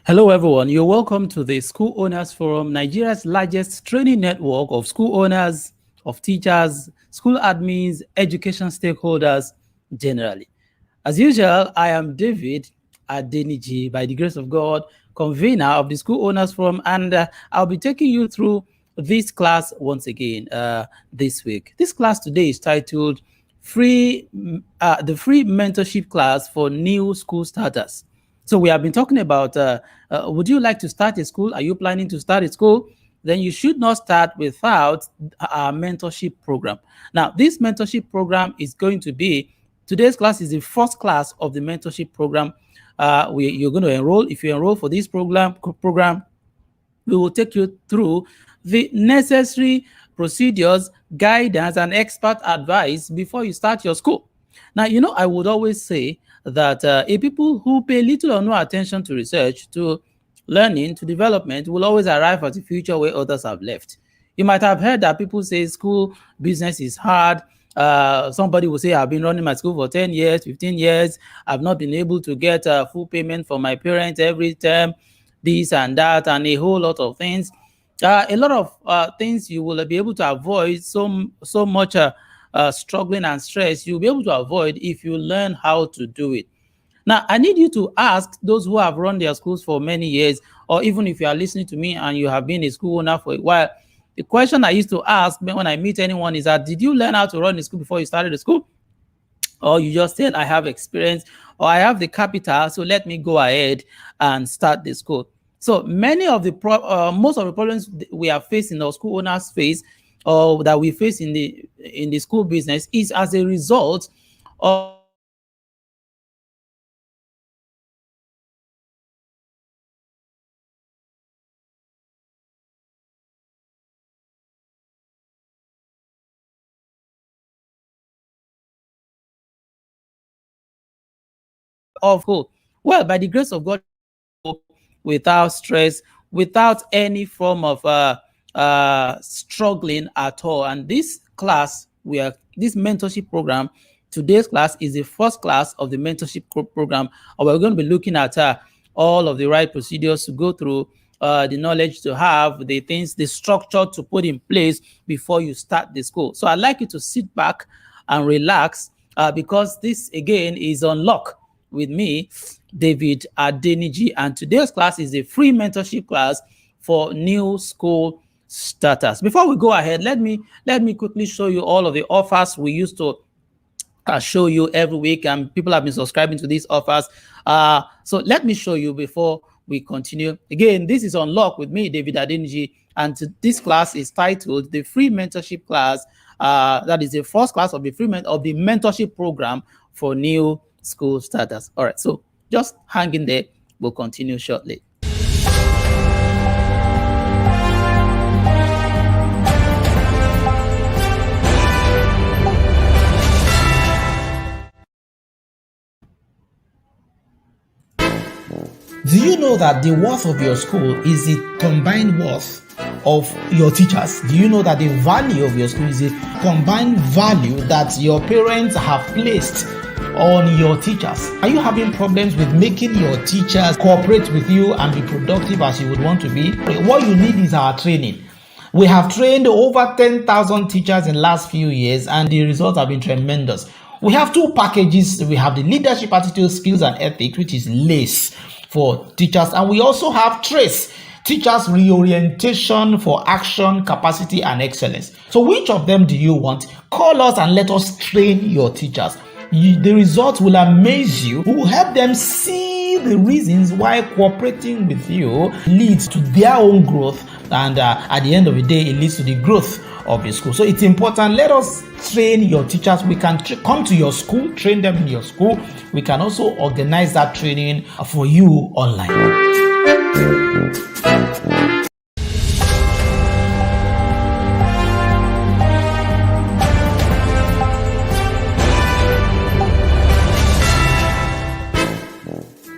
Hello, everyone. You're welcome to the School Owners Forum, Nigeria's largest training network of school owners, of teachers, school admins, education stakeholders generally. As usual, I am David Adeniji, by the grace of God, convener of the School Owners Forum, and I'll be taking you through this class once again this week. This class today is titled the Free Mentorship Class for New School Starters. So we have been talking about, would you like to start a school? Are you planning to start a school? Then you should not start without our mentorship program. Now, this mentorship program is going to be, today's class is the first class of the mentorship program. You're going to enroll. If you enroll for this program, we will take you through the necessary procedures, guidance, and expert advice before you start your school. Now, I would always say that a people who pay little or no attention to research, to learning, to development will always arrive at the future where others have left. You might have heard that people say school business is hard. Somebody will say, I've been running my school for 10 years, 15 years. I've not been able to get full payment from my parents every term, this and that, and a whole lot of things. A lot of things you will be able to avoid so much struggling and stress you'll be able to avoid if you learn how to do it. Now, I need you to ask those who have run their schools for many years, or even if you are listening to me and you have been a school owner for a while, the question I used to ask when I meet anyone is that, did you learn how to run a school before you started the school? Or you just said, I have experience, or I have the capital, so let me go ahead and start the school. So many of the most of the problems we are facing, or school owners face, or that we face in the school business, is as a result of school. Well, by the grace of God, without stress, without any form of struggling at all. And this class, this mentorship program, today's class is the first class of the mentorship program. And we're going to be looking at all of the right procedures to go through, the knowledge to have, the things, the structure to put in place before you start the school. So I'd like you to sit back and relax because this, again, is on lock with me, David Adeniji, and today's class is a free mentorship class for new school starters. Before we go ahead, let me quickly show you all of the offers we used to show you every week, and people have been subscribing to these offers. So let me show you before we continue. Again, this is on lock with me, David Adeniji, and this class is titled the free mentorship class. That is the first class of the mentorship program for new school starters. All right, so just hang in there. We'll continue shortly. Do you know that the worth of your school is the combined worth of your teachers? Do you know that the value of your school is the combined value that your parents have placed on your teachers? Are you having problems with making your teachers cooperate with you and be productive as you would want to be? What you need is our training. We have trained over 10,000 teachers in the last few years, and the results have been tremendous. We have two packages. We have the leadership attitude, skills, and ethics, which is LACE for teachers, and we also have TRACE, teachers reorientation for action, capacity, and excellence. So which of them do you want? Call us and let us train your teachers. The results will amaze you. We will help them see the reasons why cooperating with you leads to their own growth, and at the end of the day, it leads to the growth of the school. So it's important. Let us train your teachers. We can come to your school, train them in your school. We can also organize that training for you online.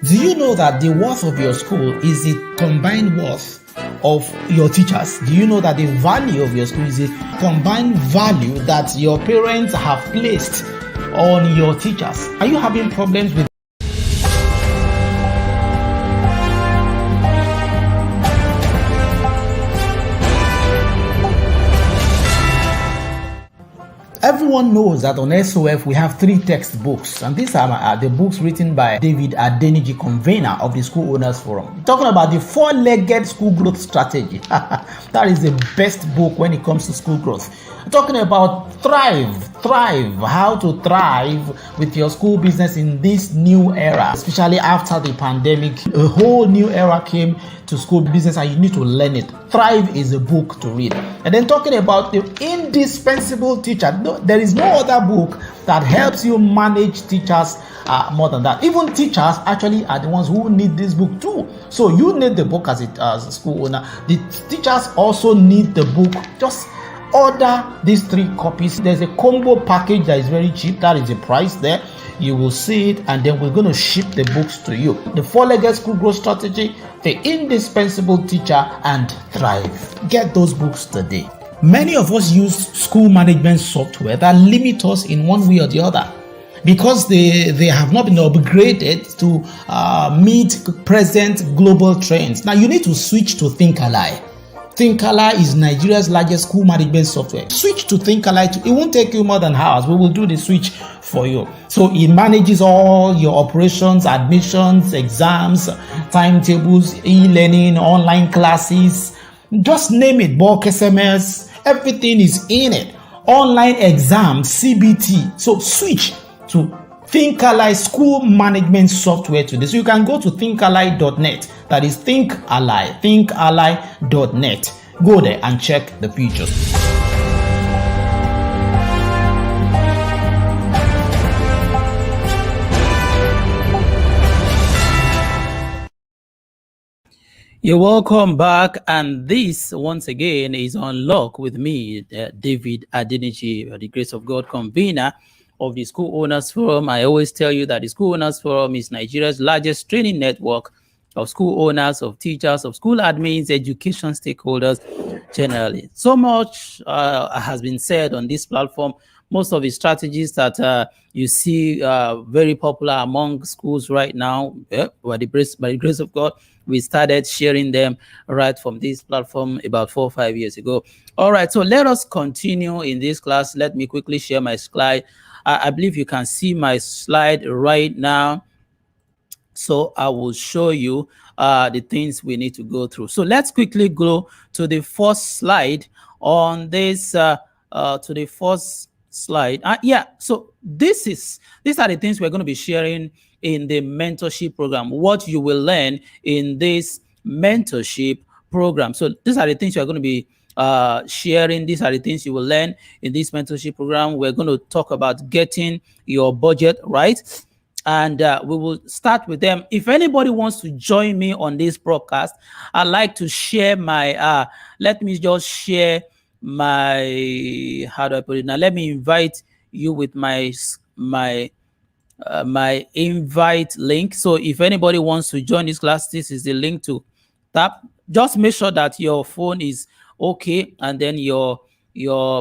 Do you know that the worth of your school is the combined worth of your teachers? Do you know that the value of your school is the combined value that your parents have placed on your teachers? Are you having problems with Everyone knows that on SOF we have 3 textbooks, and these are the books written by David Adeniji, convener of the School Owners Forum. Talking about the 4-legged school growth strategy. That is the best book when it comes to school growth. Talking about thrive, how to thrive with your school business in this new era, especially after the pandemic. A whole new era came to school business and you need to learn it. Thrive is a book to read. And then talking about the indispensable teacher. No, there is no other book that helps you manage teachers more than that. Even teachers actually are the ones who need this book too. So you need the book as a school owner. The teachers also need the book. Just order these 3 copies. There's a combo package that is very cheap. That is the price there. You will see it, and then we're going to ship the books to you. The 4-legged school growth strategy, the indispensable teacher, and thrive. Get those books today. Many of us use school management software that limit us in one way or the other, because they have not been upgraded to meet present global trends. Now you need to switch to Thinkalai. Thinkalai is Nigeria's largest school management software. Switch to Thinkalai. It won't take you more than hours. We will do the switch for you. So it manages all your operations, admissions, exams, timetables, e-learning, online classes. Just name it. Bulk SMS. Everything is in it. Online exams, CBT. So switch to Thinkalai school management software today. So you can go to thinkalai.net. That is thinkalai.net. Go there and check the features. You're welcome back, and this once again is Unlock with me, David Adeniji, by the grace of God, convener of the School Owners Forum. I always tell you that the School Owners Forum is Nigeria's largest training network of school owners, of teachers, of school admins, education stakeholders generally. So much has been said on this platform. Most of the strategies that you see very popular among schools right now, by the grace of God, we started sharing them right from this platform about 4 or 5 years ago. All right, so let us continue in this class. Let me quickly share my slide. I believe you can see my slide right now. So I will show you the things we need to go through. So let's quickly go to the first slide on this, to the first slide. Yeah, so these are the things we're going to be sharing in the mentorship program, what you will learn in this mentorship program. So these are the things you're going to be sharing. These are the things you will learn in this mentorship program. We're going to talk about getting your budget right, and we will start with them. If anybody wants to join me on this broadcast, I'd like to share my let me just share my, how do I put it now? Let me invite you with my invite link. So if anybody wants to join this class, this is the link to tap. Just make sure that your phone is okay, and then your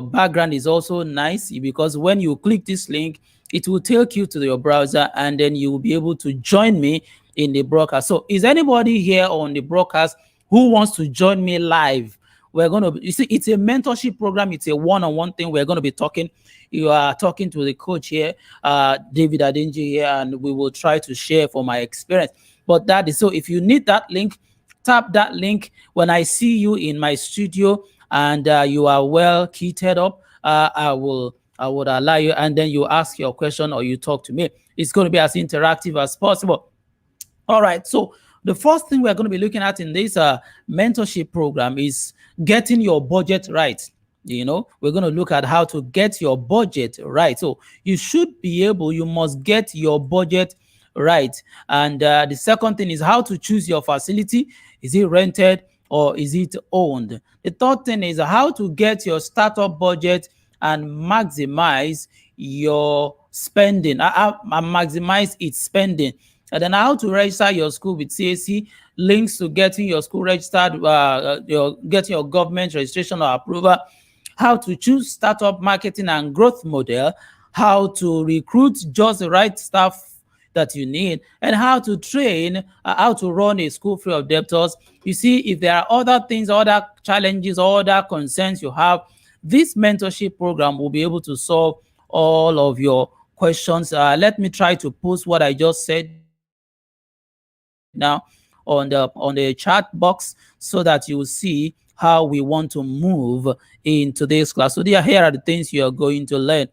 background is also nice, because when you click this link, it will take you to your browser, and then you will be able to join me in the broadcast. So is anybody here on the broadcast who wants to join me live? We're going to, you see, it's a mentorship program. It's a one-on-one thing. We're going to be talking. You are talking to the coach here, David Adenji here, and we will try to share from my experience. But that is, so if you need that link, tap that link. When I see you in my studio and you are well kitted up, I would allow you, and then you ask your question or you talk to me. It's going to be as interactive as possible. All right, so the first thing we're going to be looking at in this mentorship program is getting your budget right. You know, we're going to look at how to get your budget right. So you must get your budget right. And the second thing is how to choose your facility. Is it rented or is it owned? The third thing is how to get your startup budget and maximize your spending, maximize its spending. And then how to register your school with CAC, links to getting your school registered, getting your government registration or approval, how to choose startup marketing and growth model, how to recruit just the right staff that you need, and how to train, how to run a school free of debtors. You see, if there are other things, other challenges, other concerns you have, this mentorship program will be able to solve all of your questions. Let me try to post what I just said now on the chat box so that you will see how we want to move in today's class. So here are the things you are going to learn.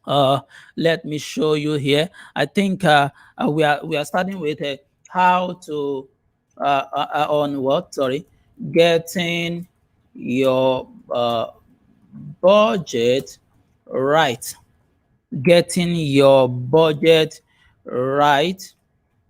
uh Let me show you here. I think we are starting with how to on what, sorry, getting your budget right. Getting your budget right,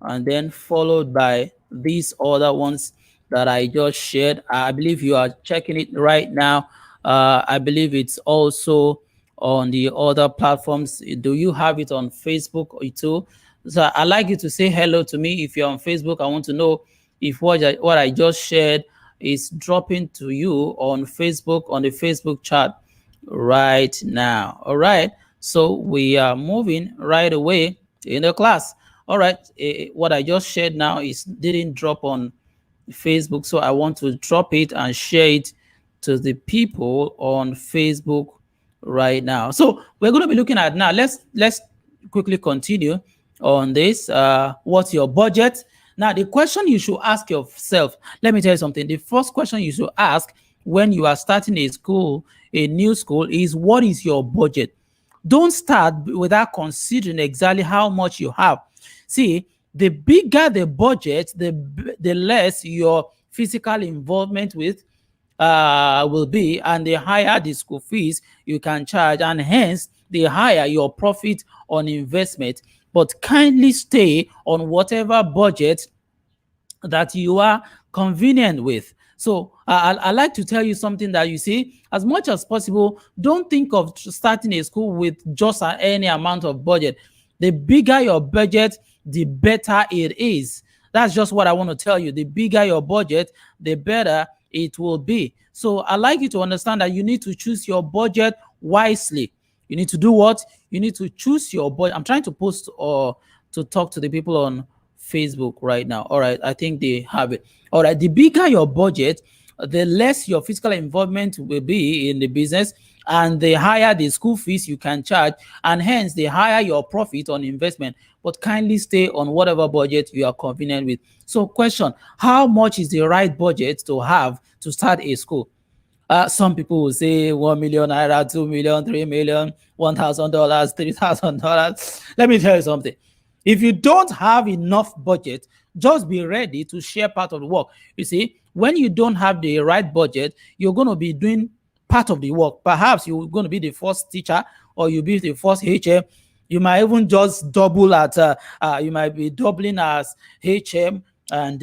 and then followed by these other ones that I just shared. I believe you are checking it right now. I believe it's also on the other platforms. Do you have it on Facebook too? So I'd like you to say hello to me if you're on Facebook. I want to know if what I just shared is dropping to you on Facebook, on the Facebook chat right now. All right. So we are moving right away in the class. All right. What I just shared now is didn't drop on Facebook, so I want to drop it and share it to the people on Facebook right now. So we're going to be looking at now. Let's quickly continue on this. What's your budget? Now, the question you should ask yourself, let me tell you something. The first question you should ask when you are starting a new school, is what is your budget? Don't start without considering exactly how much you have. See, the bigger the budget, the less your physical involvement with will be, and the higher the school fees you can charge, and hence the higher your profit on investment. But kindly stay on whatever budget that you are convenient with. So I like to tell you something that, you see, as much as possible, don't think of starting a school with just any amount of budget. The bigger your budget, the better it is. That's just what I want to tell you. The bigger your budget, the better it will be. So I like you to understand that you need to choose your budget wisely. You need to do what? You need to choose your budget. I'm trying to post or to talk to the people on Facebook right now. All right, I think they have it. All right, the bigger your budget, the less your physical involvement will be in the business, and the higher the school fees you can charge, and hence the higher your profit on investment. But kindly stay on whatever budget you are convenient with. So question, how much is the right budget to have to start a school? Some people will say 1 million naira, 2 million, 3 million, $1,000, $3,000. Let me tell you something. If you don't have enough budget, just be ready to share part of the work. You see, when you don't have the right budget, you're going to be doing part of the work. Perhaps you're going to be the first teacher, or you'll be the first HM. You might even just double at, you might be doubling as HM and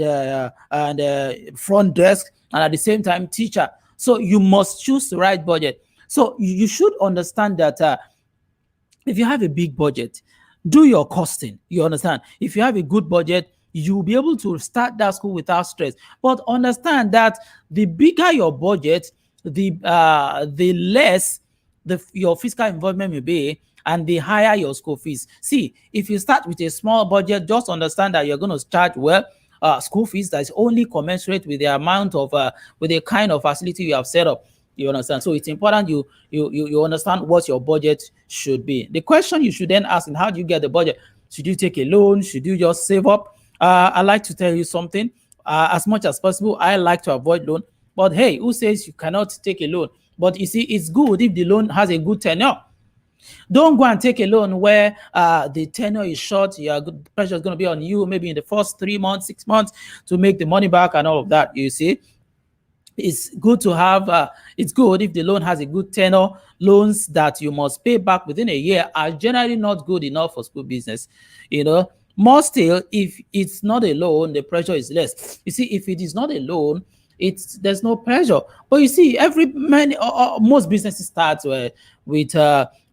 front desk, and at the same time teacher. So you must choose the right budget. So you should understand that if you have a big budget, do your costing. You understand? If you have a good budget, you'll be able to start that school without stress. But understand that the bigger your budget, the less your fiscal involvement will be, and the higher your school fees. See, if you start with a small budget, just understand that you're going to charge school fees that is only commensurate with the amount of with the kind of facility you have set up. You understand? So it's important you understand what your budget should be. The question you should then ask is, how do you get the budget? Should you take a loan? Should you just save up? I like to tell you something. As much as possible, I like to avoid loan. But hey, who says you cannot take a loan? But you see, it's good if the loan has a good tenure. Don't go and take a loan where the tenure is short. Pressure is going to be on you maybe in the first 3 months, 6 months to make the money back and all of that. You see, it's good to have, it's good if the loan has a good tenure. Loans that you must pay back within a year are generally not good enough for school business. More still, if it's not a loan, the pressure is less. You see, if it is not a loan, there's no pressure. But you see, most businesses start with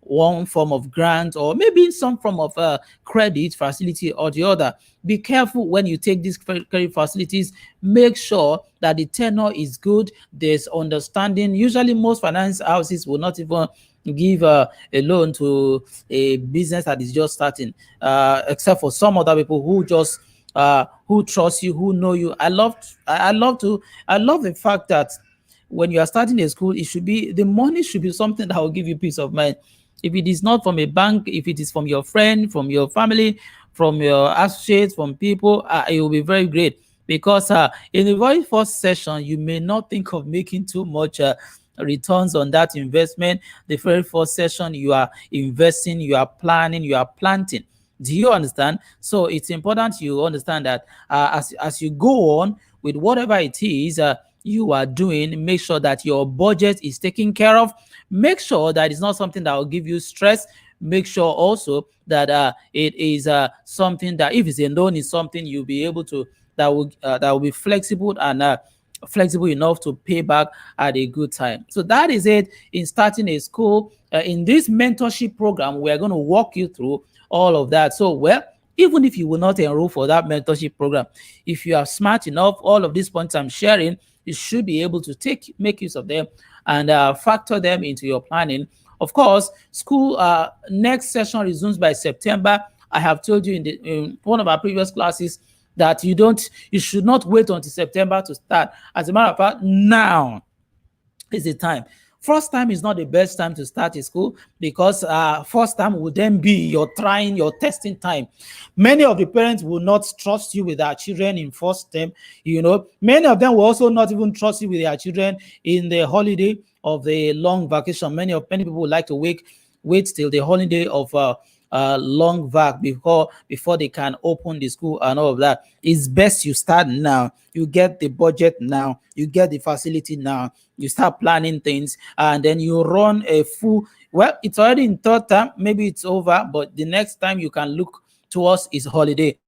one form of grant, or maybe some form of credit facility or the other. Be careful when you take these credit facilities. Make sure that the tenure is good. There's understanding. Usually, most finance houses will not even give a loan to a business that is just starting, except for some other people who just who trust you, who know you. I love the fact that when you are starting a school, the money should be something that will give you peace of mind. If it is not from a bank, if it is from your friend, from your family, from your associates, from people, it will be very great. Because in the very first session, you may not think of making too much returns on that investment. The very first session, you are investing, you are planning, you are planting. Do you understand? So it's important you understand that as you go on with whatever it is you are doing, make sure that your budget is taken care of. Make sure that it's not something that will give you stress. Make sure also that it is something that, if it's a loan, is something you'll be able to, that will be flexible and flexible enough to pay back at a good time. So that is it in starting a school. In this mentorship program, we're going to walk you through all of that. So, well, even if you will not enroll for that mentorship program, if you are smart enough, all of these points I'm sharing, you should be able to make use of them and factor them into your planning. Of course, school next session resumes by September. I have told you in one of our previous classes that you should not wait until September to start. As a matter of fact, now is the time. First time is not the best time to start a school, because first time will then be your testing time. Many of the parents will not trust you with their children in first term. Many of them will also not even trust you with their children in the holiday of the long vacation. Many people would like to wait till the holiday of long vac before they can open the school and all of that. It's best you start now. You get the budget now, you get the facility now, you start planning things, and then you run a full, well, it's already in third term, maybe it's over, but the next time you can look towards is holiday.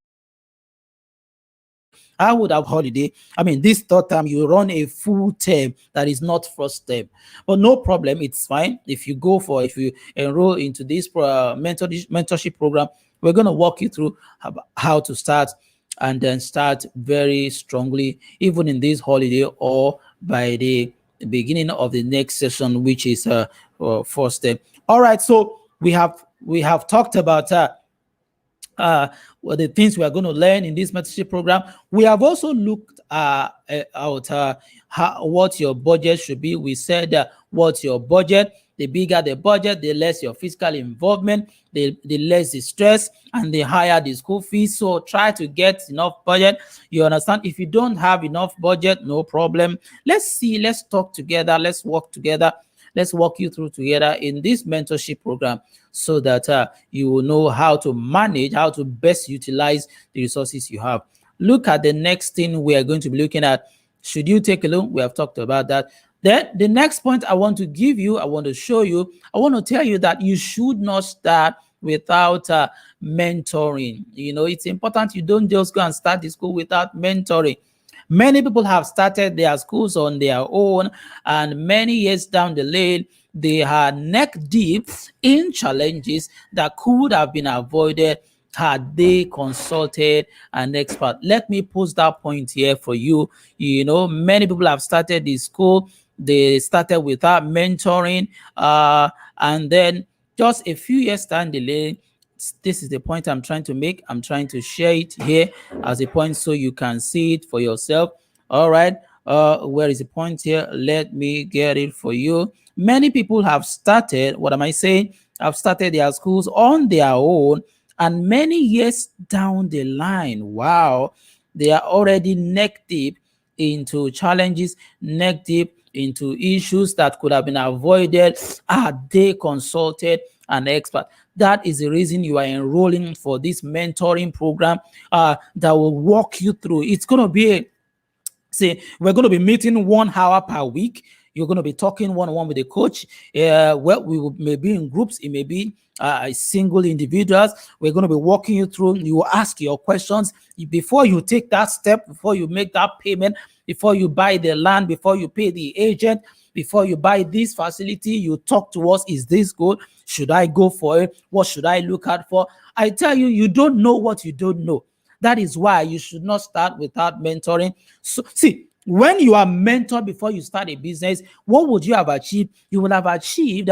I would have holiday. I mean, this third term, you run a full term that is not first term. But no problem, it's fine. If you enroll into this mentorship program, we're going to walk you through how to start, and then start very strongly, even in this holiday or by the beginning of the next session, which is first term. All right, so we have talked about the things we are going to learn in this mentorship program. We have also looked at what your budget should be. We said what's your budget. The bigger the budget, the less your fiscal involvement, the less the stress, and the higher the school fees. So try to get enough budget. You understand? If you don't have enough budget, no problem. Let's talk together. Let's work together. Let's walk you through together in this mentorship program, so that you will know how to manage, how to best utilize the resources you have. Look at the next thing we are going to be looking at. Should you take a loan? We have talked about that. Then the next point I want to give you, I want to show you, I want to tell you that you should not start without mentoring. It's important you don't just go and start the school without mentoring. Many people have started their schools on their own, and many years down the lane, they are neck deep in challenges that could have been avoided had they consulted an expert. Let me post that point here for you. Many people have started the school. They started without mentoring, and then just a few years down the lane, this is the point I'm trying to make. I'm trying to share it here as a point so you can see it for yourself. All right. Where is the point here? Let me get it for you. Many people have started, what am I saying? Have started their schools on their own, and many years down the line, wow, they are already neck deep into challenges, neck deep into issues that could have been avoided had they consulted an expert. That is the reason you are enrolling for this mentoring program that will walk you through. It's going to be we're going to be meeting 1 hour per week. You're going to be talking one-on-one with the coach. Well, may be in groups. It may be single individuals. We're going to be walking you through. You will ask your questions before you take that step, before you make that payment, before you buy the land, before you pay the agent, before you buy this facility. You talk to us. Is this good? Should I go for it? What should I look out for? I tell you, you don't know what you don't know. That is why you should not start without mentoring. So, see, when you are mentored before you start a business, what would you have achieved? You will have achieved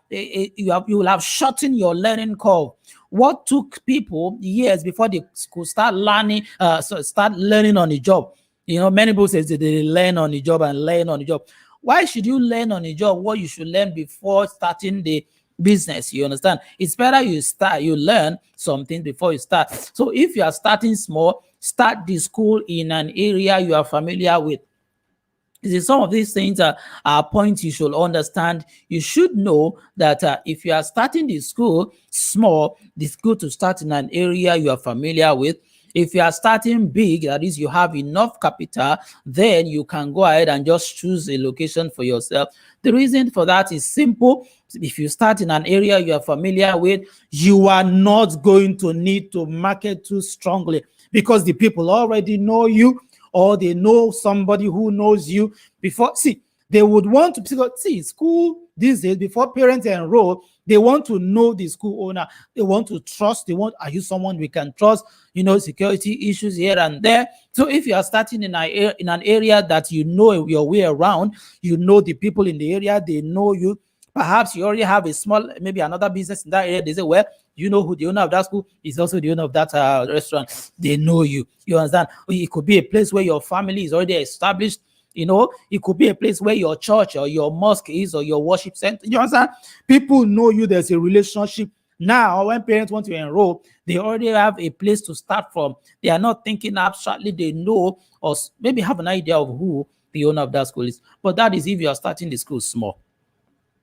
you will have shortened your learning curve. What took people years before they could start learning on the job? Many people say they learn on the job and learn on the job. Why should you learn on the job what you should learn before starting the business. You understand? It's better you learn something before you start. So if you are starting small, start the school in an area you are familiar with. Some of these things are points you should understand. You should know that if you are starting the school small, it's good to start in an area you are familiar with. If you are starting big, that is, you have enough capital, then you can go ahead and just choose a location for yourself. The reason for that is simple. If you start in an area you are familiar with, you are not going to need to market too strongly because the people already know you, or they know somebody who knows you before. See, they would want to see school these days. Before parents enroll, they want to know the school owner. They want to trust. Are you someone we can trust? Security issues here and there. So if you are starting in an area that you know your way around, you know the people in the area, they know you. Perhaps you already have maybe another business in that area. They say, well, you know who the owner of that school is, also the owner of that restaurant. They know you. You understand? It could be a place where your family is already established. It could be a place where your church or your mosque is, or your worship center. You understand? People know you. There's a relationship. Now, when parents want to enroll, they already have a place to start from. They are not thinking abstractly. They know, or maybe have an idea of who the owner of that school is. But that is if you are starting the school small.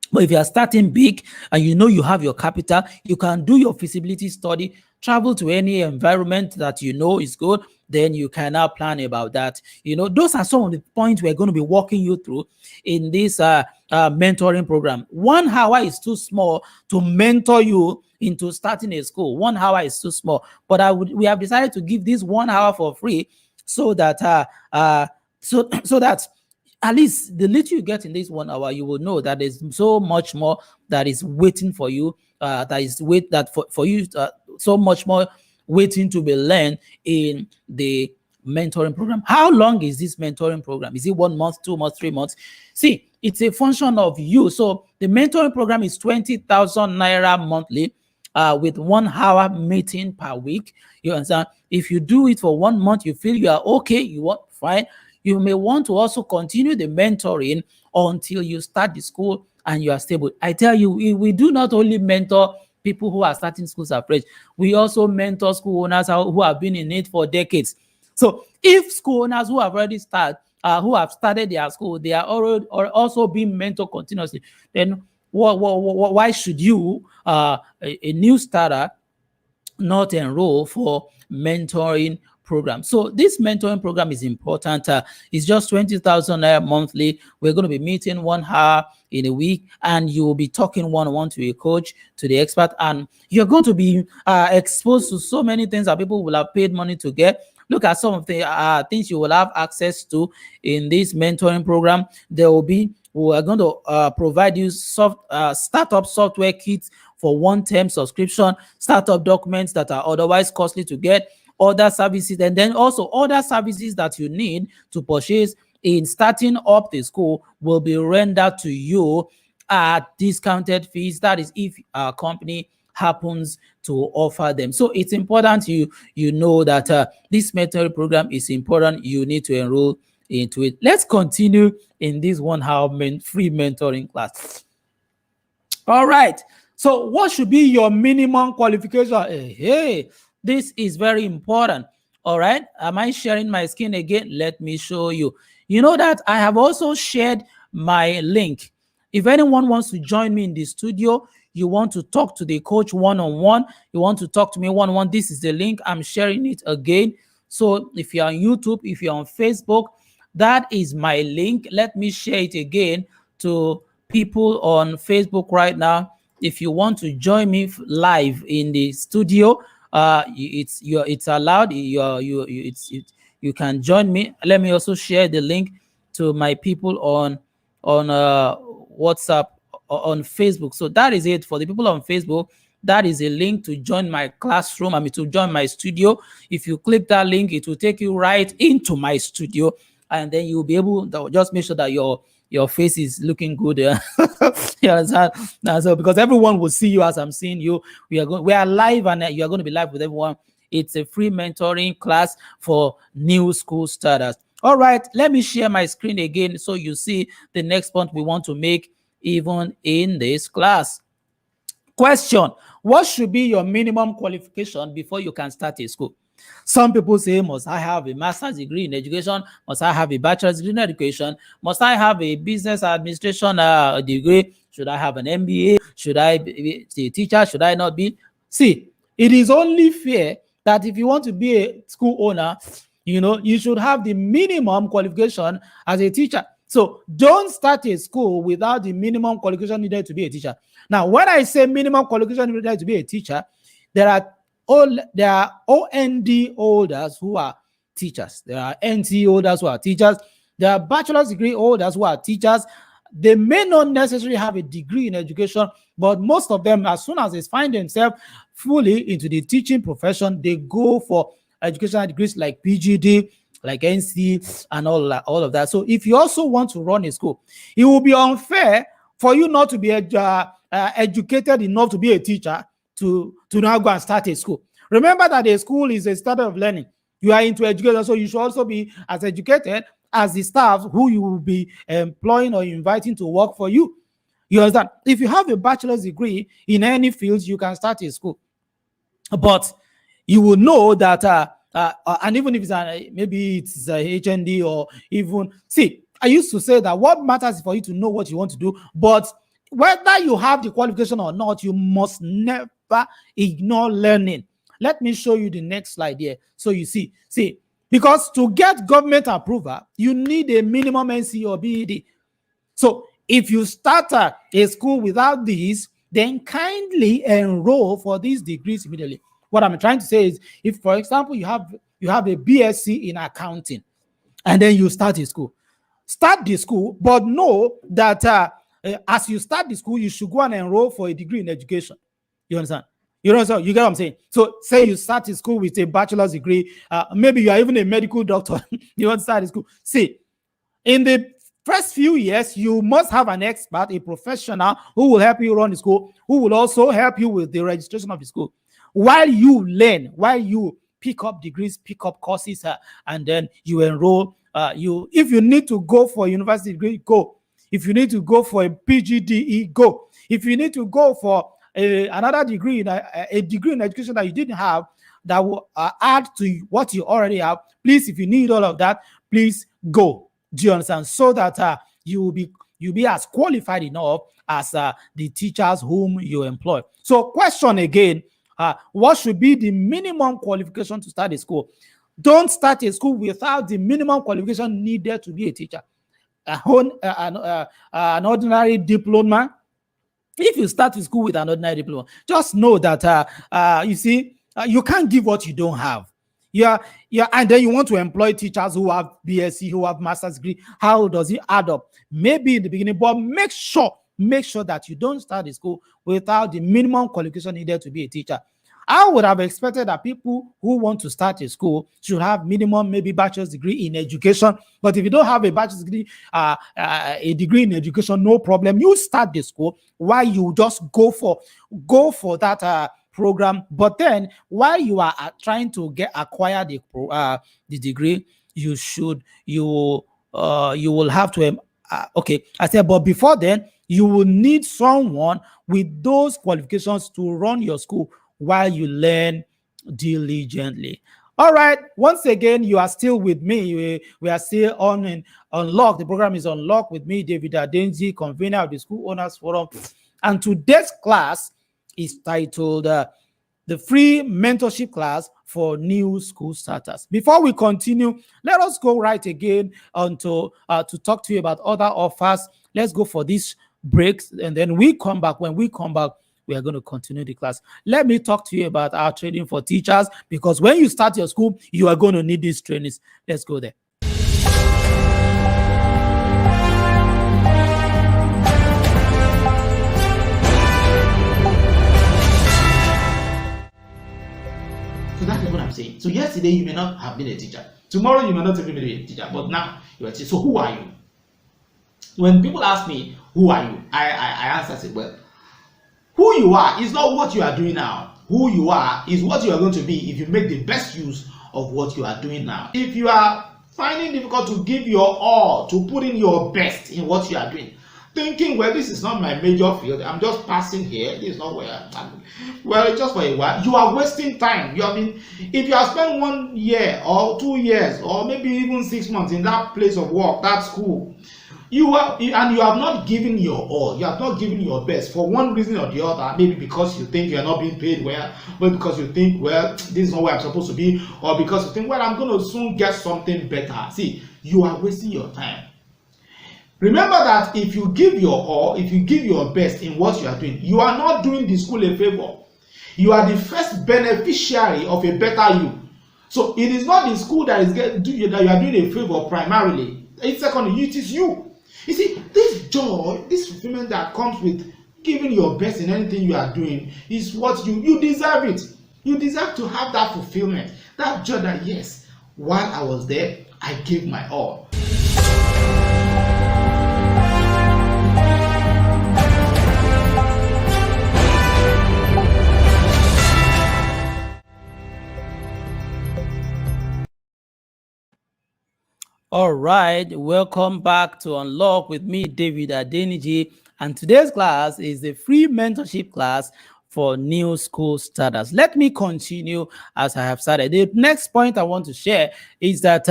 But if you are starting big and you have your capital, you can do your feasibility study, travel to any environment that you know is good, then you can now plan about that. Those are some of the points we're going to be walking you through in this mentoring program. 1 hour is too small to mentor you into starting a school. 1 hour is too small. But we have decided to give this 1 hour for free so that so that at least the little you get in this 1 hour, you will know that there's so much more that is waiting for you. So much more waiting to be learned in the mentoring program. How long is this mentoring program? Is it 1 month, 2 months, 3 months? See, it's a function of you. So the mentoring program is 20,000 naira monthly, with 1 hour meeting per week. You understand? If you do it for 1 month, you feel you are okay, you want fine. You may want to also continue the mentoring until you start the school and you are stable. I tell you, we do not only mentor people who are starting schools afresh, we also mentor school owners who have been in it for decades. So if school owners who have already who have started their school, they are already also being mentored continuously, then why should you, a new starter, not enroll for mentoring program? So this mentoring program is important. It's just 20,000 naira monthly. We're going to be meeting 1 hour in a week, and you will be talking one-on-one to a coach, to the expert, and you're going to be exposed to so many things that people will have paid money to get. Look at some of the things you will have access to in this mentoring program. We are going to provide you startup software kits for 1-term subscription, startup documents that are otherwise costly to get, other services, and then also other services that you need to purchase in starting up the school will be rendered to you at discounted fees. That is if our company happens to offer them. So it's important you know that this mentoring program is important. You need to enroll into it. Let's continue in this 1 hour free mentoring class. All right. So what should be your minimum qualification? Hey, this is very important. All right. Am I sharing my screen again? Let me show you. You know that I have also shared my link. If anyone wants to join me in the studio, you want to talk to the coach one-on-one, you want to talk to me one-on-one, this is the link. I'm sharing it again. So if you're on YouTube, if you're on Facebook, that is my link. Let me share it again to people on Facebook right now. If you want to join me live in the studio, it's allowed. You can join me. Let me also share the link to my people on WhatsApp, on Facebook. So that is it for the people on Facebook. That is a link to join my classroom. To join my studio. If you click that link, it will take you right into my studio, and then you'll be able to just make sure that your face is looking good. You understand? So because everyone will see you as I'm seeing you. We are live, and you are going to be live with everyone. It's a free mentoring class for new school starters. All right, let me share my screen again so you see the next point we want to make even in this class. Question: what should be your minimum qualification before you can start a school? Some people say, must I have a master's degree in education? Must I have a bachelor's degree in education? Must I have a business administration degree? Should I have an MBA? Should I be a teacher? Should I not be? See, it is only fair that if you want to be a school owner, you should have the minimum qualification as a teacher. So don't start a school without the minimum qualification needed to be a teacher. Now, when I say minimum qualification needed to be a teacher, there are OND holders who are teachers. There are NT holders who are teachers. There are bachelor's degree holders who are teachers. They may not necessarily have a degree in education, but most of them, as soon as they find themselves fully into the teaching profession, they go for educational degrees like PGD, like NC, and all of that. So if you also want to run a school, it will be unfair for you not to be educated enough to be a teacher to now go and start a school. Remember that a school is a standard of learning. You are into education, so you should also be as educated as the staff who you will be employing or inviting to work for you. You understand? If you have a bachelor's degree in any field, you can start a school. But you will know that, and even if it's maybe it's a HND or even, see, I used to say that what matters is for you to know what you want to do, but whether you have the qualification or not, you must never ignore learning. Let me show you the next slide here. So you see, because to get government approval, you need a minimum NC or BEd. So if you start a school without these, then kindly enroll for these degrees immediately. What I'm trying to say is, if, for example, you have a BSc in accounting, and then you start a school, start the school, but know that as you start the school, you should go and enroll for a degree in education. You understand? You get what I'm saying? So say you start in school with a bachelor's degree, maybe you are even a medical doctor, you want to start in school. See, in the first few years, you must have an expert, a professional who will help you run the school, who will also help you with the registration of the school. While you learn, while you pick up degrees, pick up courses, and then you enroll. If you need to go for a university degree, go. If you need to go for a PGDE, go. If you need to go for another degree, a degree in education that you didn't have, that will add to what you already have, please, if you need all of that, please go. Do you understand? So that you'll be as qualified enough as the teachers whom you employ. So question again, what should be the minimum qualification to start a school? Don't start a school without the minimum qualification needed to be a teacher. An ordinary diploma. If you start with school with an ordinary diploma, just know that you can't give what you don't have. And then you want to employ teachers who have BSc, who have master's degree. How does it add up? Maybe in the beginning, but make sure that you don't start the school without the minimum qualification needed to be a teacher. I would have expected that people who want to start a school should have minimum, maybe bachelor's degree in education. But if you don't have a bachelor's degree, a degree in education, no problem. You start the school while you just go for that program. But then while you are trying to acquire the degree, you will have to okay. I said, but before then, you will need someone with those qualifications to run your school while you learn diligently. All right. Once again, you are still with me. We are still on Unlock. The program is Unlock with me, David Adenzi, convener of the School Owners Forum. And today's class is titled the Free Mentorship Class for New School Starters. Before we continue, let us go right again to talk to you about other offers. Let's go for these breaks, and then we come back. When we come back, we are going to continue the class. Let me talk to you about our training for teachers, because when you start your school, you are going to need these trainings. Let's go there. So that is what I'm saying. So yesterday you may not have been a teacher. Tomorrow you may not have been a teacher. But now you are a teacher. So who are you? When people ask me, who are you? I answer, I say, well, who you are is not what you are doing now. Who you are is what you are going to be if you make the best use of what you are doing now. If you are finding it difficult to give your all, to put in your best in what you are doing, thinking, well, this is not my major field. I'm just passing here. This is not where I'm. Well, it's just for a while. You are wasting time. You have been, if you have spent 1 year or 2 years or maybe even 6 months in that place of work, that school, you have not given your all. You have not given your best for one reason or the other. Maybe because you think you are not being paid well, but because you think, well, this is not where I'm supposed to be, or because you think, well, I'm going to soon get something better. See, you are wasting your time. Remember that if you give your all, if you give your best in what you are doing, you are not doing the school a favor. You are the first beneficiary of a better you. So it is not the school that that you are doing a favor primarily. It's secondly, it is you. You see, this joy, this fulfillment that comes with giving your best in anything you are doing is what you deserve it. You deserve to have that fulfillment, that joy that, yes, while I was there, I gave my all. All right, welcome back to Unlock with me, David Adeniji. And today's class is the free mentorship class for new school starters. Let me continue as I have started. The next point I want to share is that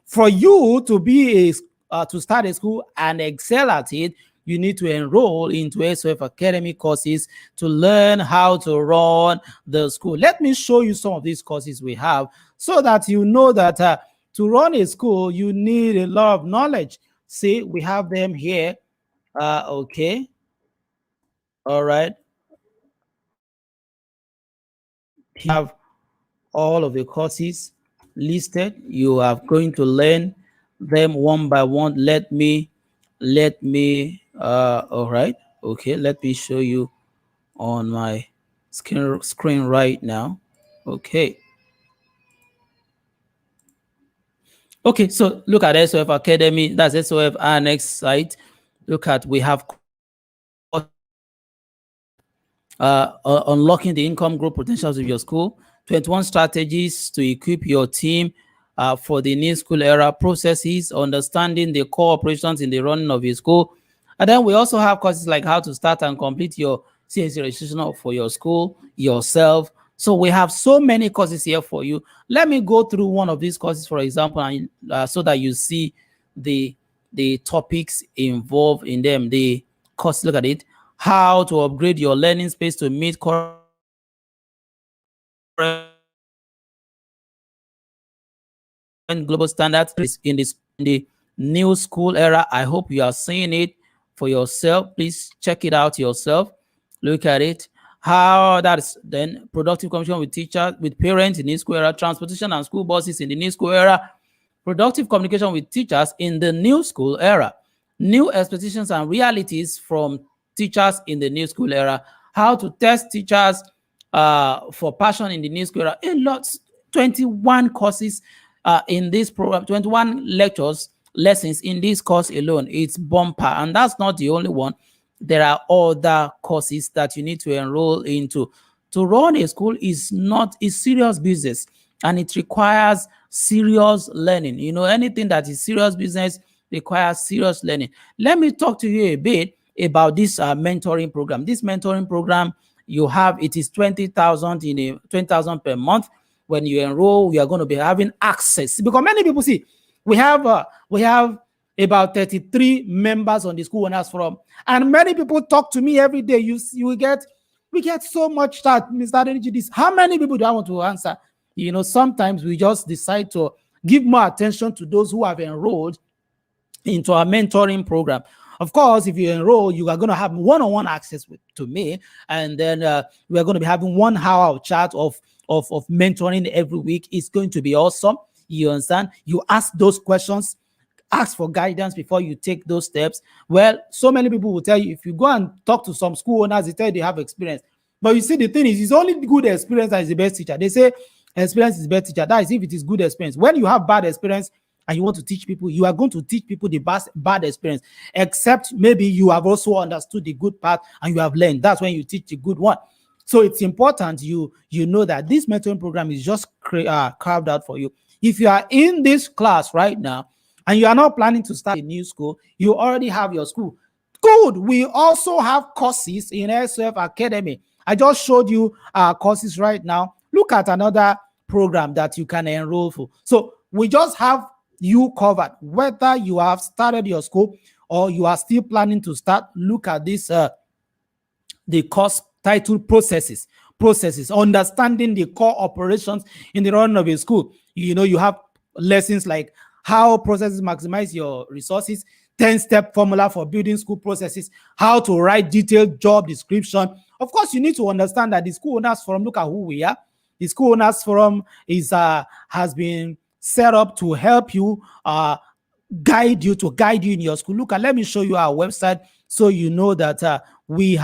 for you to be to start a school and excel at it, you need to enroll into SOF Academy courses to learn how to run the school. Let me show you some of these courses we have so that you know that to run a school, you need a lot of knowledge. See, we have them here. Okay. All right. You have all of the courses listed. You are going to learn them one by one. Let me, all right. Okay. Let me show you on my screen right now. Okay. Okay, so look at SOF Academy. That's SOF Annex site. Look at, we have unlocking the income growth potentials of your school, 21 strategies to equip your team for the new school era, processes, understanding the core operations in the running of your school. And then we also have courses like how to start and complete your CNC registration for your school yourself. So we have so many courses here for you. Let me go through one of these courses, for example, and so that you see the topics involved in them. The course, look at it. How to upgrade your learning space to meet current global standards in the new school era. I hope you are seeing it for yourself. Please check it out yourself. Look at it. How that's then productive communication with teachers, with parents in the new school era, transportation and school buses in the new school era, productive communication with teachers in the new school era, new expectations and realities from teachers in the new school era, how to test teachers for passion in the new school era. A lot, 21 courses in this program, 21 lessons in this course alone. It's bumper, and that's not the only one. There are other courses that you need to enroll into. To run a school is serious business, and it requires serious learning. You know, anything that is serious business requires serious learning. Let me talk to you a bit about this mentoring program. This mentoring program you have, it is 20,000 per month. When you enroll, you are going to be having access, because many people see we have about 33 members on the School Owners Forum, and many people talk to me every day. We get so much that, Mr. Energy, this, how many people do I want to answer? You know, sometimes we just decide to give more attention to those who have enrolled into our mentoring program. Of course, if you enroll, you are going to have one-on-one access to me, and then we are going to be having 1 hour of chat of mentoring every week. It's going to be awesome. You understand? You ask those questions, ask for guidance before you take those steps. Well, so many people will tell you, if you go and talk to some school owners, they tell you they have experience. But you see, the thing is, it's only good experience that is the best teacher. They say experience is the best teacher. That is if it is good experience. When you have bad experience and you want to teach people, you are going to teach people the bad experience, except maybe you have also understood the good part and you have learned. That's when you teach the good one. So it's important you know that this mentoring program is just carved out for you. If you are in this class right now and you are not planning to start a new school, you already have your school, Good. We also have courses in SOF Academy. I just showed you our courses right now. Look at another program that you can enroll for. So we just have you covered. Whether you have started your school or you are still planning to start, look at this, the course titled processes, understanding the core operations in the running of a school. You have lessons like how processes maximize your resources, 10-step formula for building school processes, how to write detailed job description. Of course, you need to understand that the School Owners Forum, look at who we are. The School Owners Forum has been set up to help you, guide you in your school. Look, let me show you our website so you know that we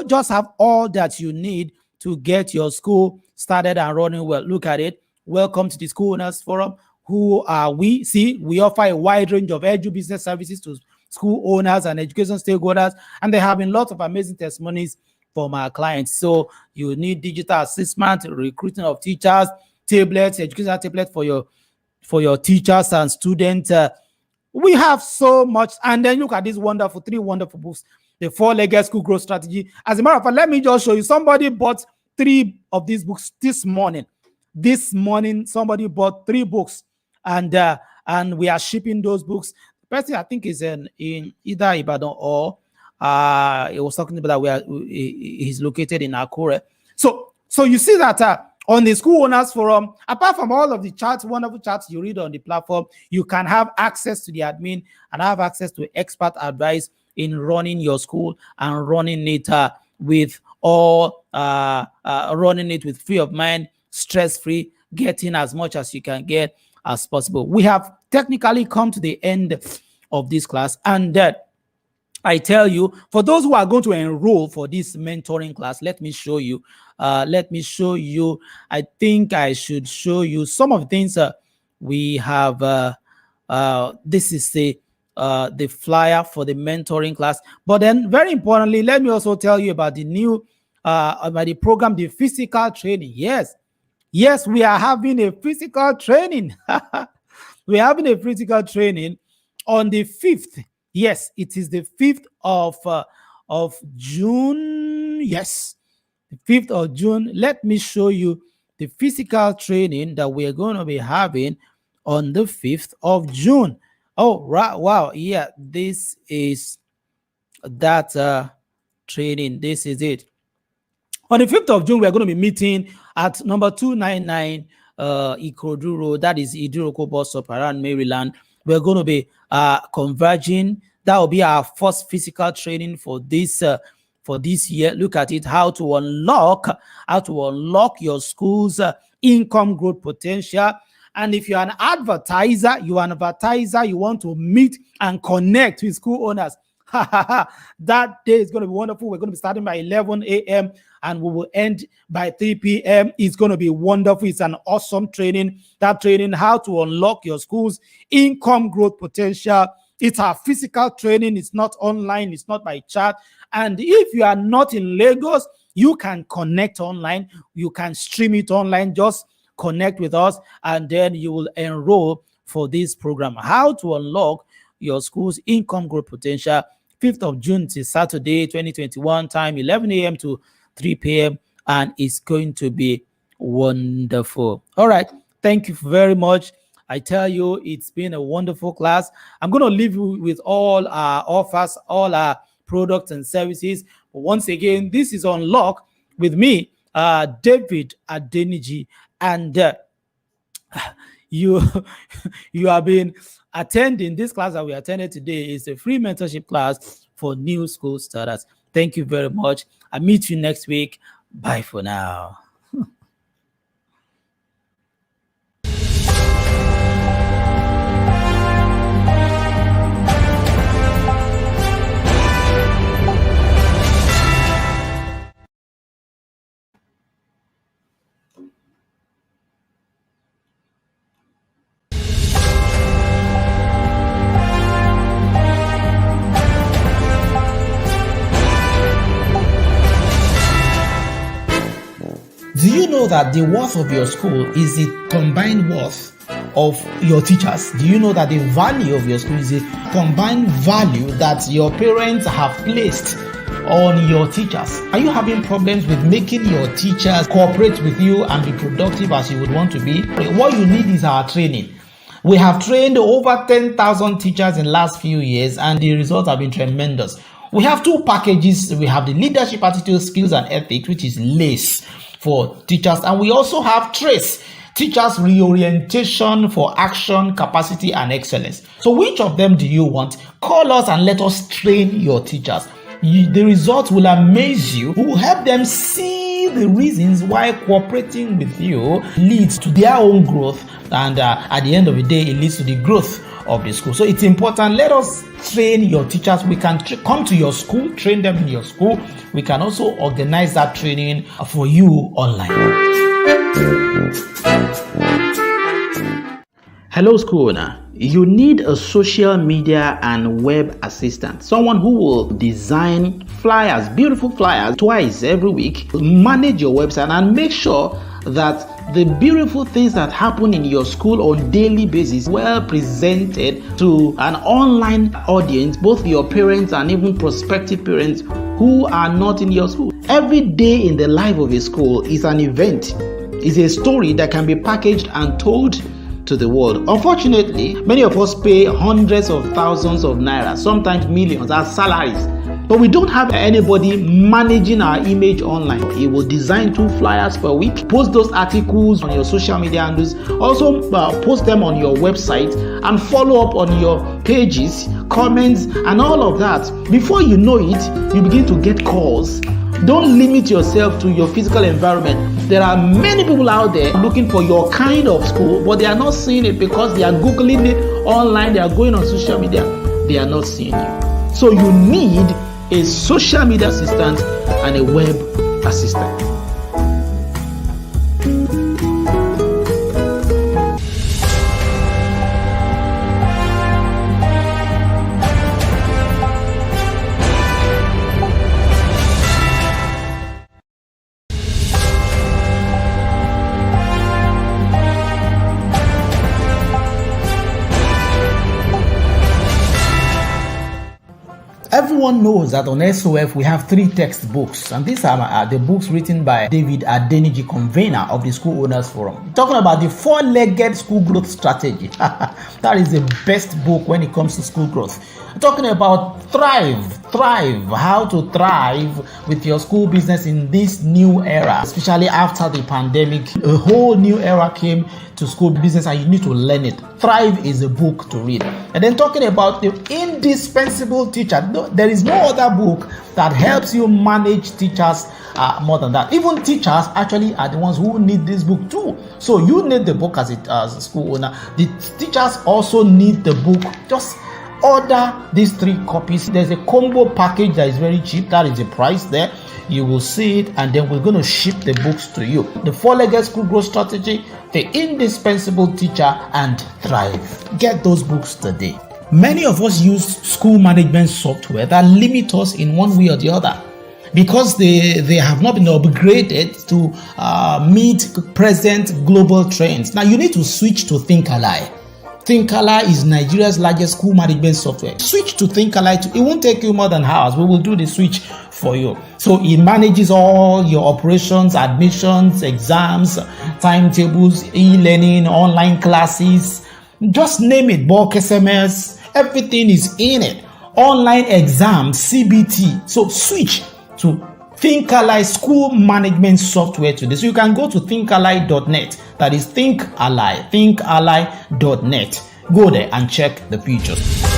just have all that you need to get your school started and running well. Look at it. Welcome to the School Owners Forum. Who are we? See, we offer a wide range of business services to school owners and education stakeholders, and there have been lots of amazing testimonies from our clients. So you need digital assessment, recruiting of teachers, tablets, educational tablets for your teachers and students. We have so much. And then look at these three wonderful books. The 4-legged school growth strategy. As a matter of fact, let me just show you. Somebody bought 3 of these books this morning. This morning, somebody bought 3 books, and we are shipping those books. The person, I think, is in either Ibadan or he was talking about that he's located in Akure. So you see that on the School Owners Forum, apart from all of the charts, wonderful charts you read on the platform, you can have access to the admin and have access to expert advice in running your school and running it with free of mind, stress-free, getting as much as you can get as possible. We have technically come to the end of this class, and I tell you, for those who are going to enroll for this mentoring class, let me show you. I think I should show you some of the things we have. This is the flyer for the mentoring class. But then, very importantly, let me also tell you about the new about the program, the physical training. Yes, we are having a physical training. We're having a physical training on the 5th. Yes, it is the 5th of June. Yes, the 5th of June. Let me show you the physical training that we're going to be having on the 5th of June. Oh, right. Wow. Yeah, this is that training. This is it. On the 5th of June, we are going to be meeting at number 299 Ikorodu Road. That is Idiroko bus stop around Maryland. We're going to be converging. That will be our first physical training for this year. Look at it, how to unlock your school's income growth potential. And if you're an advertiser, you want to meet and connect with school owners. That day is going to be wonderful. We're going to be starting by 11 a.m. and we will end by 3 p.m. It's going to be wonderful. It's an awesome training. That training, how to unlock your school's income growth potential. It's our physical training. It's not online. It's not by chat. And if you are not in Lagos, you can connect online. You can stream it online. Just connect with us and then you will enroll for this program. How to unlock your school's income growth potential. 5th of June to Saturday, 2021, time 11 a.m. to 3 p.m. and it's going to be wonderful. All right. Thank you very much. I tell you, it's been a wonderful class. I'm going to leave you with all our offers, all our products and services. But once again, this is Unlock with me, David Adeniji, and you have been attending this class that we attended today. Is a free mentorship class for new school starters. Thank you very much. I'll meet you next week. Bye for now. Do you know that the worth of your school is the combined worth of your teachers? Do you know that the value of your school is a combined value that your parents have placed on your teachers? Are you having problems with making your teachers cooperate with you and be productive as you would want to be? What you need is our training. We have trained over 10,000 teachers in the last few years, and the results have been tremendous. We have two packages. We have the leadership, attitude, skills, and ethics, which is LACE for teachers. And we also have TRACE, teachers reorientation for action, capacity, and excellence. So which of them do you want? Call us and let us train your teachers. The results will amaze you. We will help them see the reasons why cooperating with you leads to their own growth, and at the end of the day, it leads to the growth of the school. So it's important. Let us train your teachers. We can come to your school, train them in your school. We can also organize that training for you online. Hello, school owner. You need a social media and web assistant, someone who will design flyers, beautiful flyers, twice every week, manage your website, and make sure that the beautiful things that happen in your school on daily basis well presented to an online audience, both your parents and even prospective parents who are not in your school. Every day in the life of a school is an event, is a story that can be packaged and told to the world. Unfortunately, many of us pay hundreds of thousands of naira, sometimes millions, as salaries, but we don't have anybody managing our image online. He will design 2 flyers per week, post those articles on your social media handles, also post them on your website, and follow up on your pages, comments, and all of that. Before you know it, you begin to get calls. Don't limit yourself to your physical environment. There are many people out there looking for your kind of school, but they are not seeing it because they are Googling it online, they are going on social media, they are not seeing you. So you need a social media assistant and a web assistant. Everyone knows that on SOF we have 3 textbooks, and these are the books written by David Adeniji, convener of the School Owners Forum. Talking about the 4-legged school growth strategy. That is the best book when it comes to school growth. Talking about thrive, how to thrive with your school business in this new era, especially after the pandemic. A whole new era came to school business and you need to learn it. Thrive is a book to read. And then talking about the indispensable teacher. There is no other book that helps you manage teachers more than that. Even teachers actually are the ones who need this book too. So you need the book as a school owner. The teachers also need the book. Just order these 3 copies. There's a combo package that is very cheap. That is the price there. You will see it, and then we're going to ship the books to you. The 4-legged school growth strategy, the indispensable teacher, and thrive. Get those books today. Many of us use school management software that limit us in one way or the other because they have not been upgraded to meet present global trends. Now you need to switch to ThinkAlly. ThinkAlly is Nigeria's largest school management software. Switch to ThinkAlly. It won't take you more than hours. We will do the switch for you. So it manages all your operations, admissions, exams, timetables, e-learning, online classes. Just name it. Bulk SMS. Everything is in it. Online exams, CBT. So switch to ThinkAlly school management software today. So you can go to thinkally.net. That is thinkally.net. Go there and check the features.